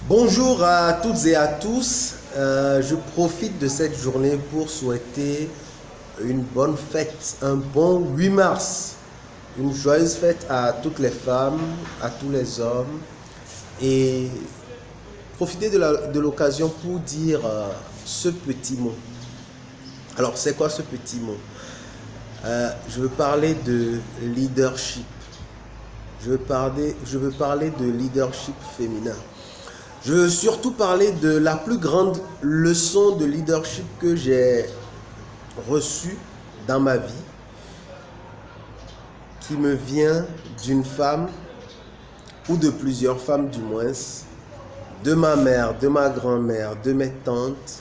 Bonjour à toutes et à tous. Je profite de cette journée pour souhaiter une bonne fête, un bon 8 mars. Une joyeuse fête à toutes les femmes, à tous les hommes. Et profiter de l'occasion pour dire ce petit mot. Alors, c'est quoi ce petit mot? Je veux parler de leadership. Je veux parler de leadership féminin. Je veux surtout parler de la plus grande leçon de leadership que j'ai reçue dans ma vie, qui me vient d'une femme, ou de plusieurs femmes du moins, de ma mère, de ma grand-mère, de mes tantes,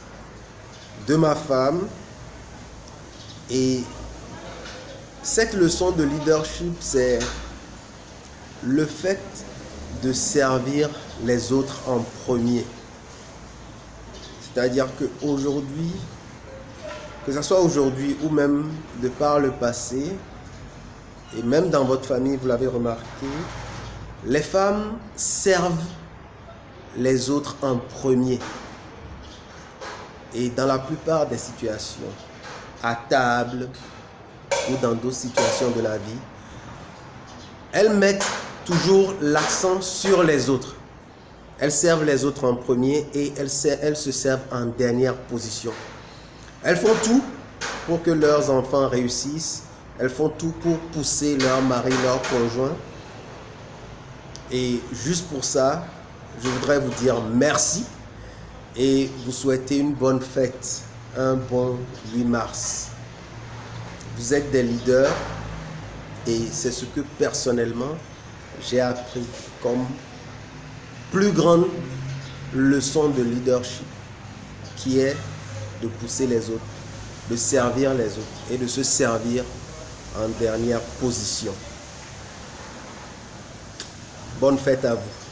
de ma femme. Et cette leçon de leadership, c'est le fait de servir les autres en premier. C'est-à-dire qu'aujourd'hui, que ce soit aujourd'hui ou même de par le passé, et même dans votre famille, vous l'avez remarqué, les femmes servent les autres en premier. Et dans la plupart des situations, à table ou dans d'autres situations de la vie, elles mettent toujours l'accent sur les autres. Elles servent les autres en premier et elles se servent en dernière position. Elles font tout pour que leurs enfants réussissent. Elles font tout pour pousser leur mari, leur conjoint. Et juste pour ça, je voudrais vous dire merci et vous souhaiter une bonne fête, un bon 8 mars. Vous êtes des leaders et c'est ce que personnellement j'ai appris comme plus grande leçon de leadership, qui est de pousser les autres, de servir les autres et de se servir en dernière position. Bonne fête à vous.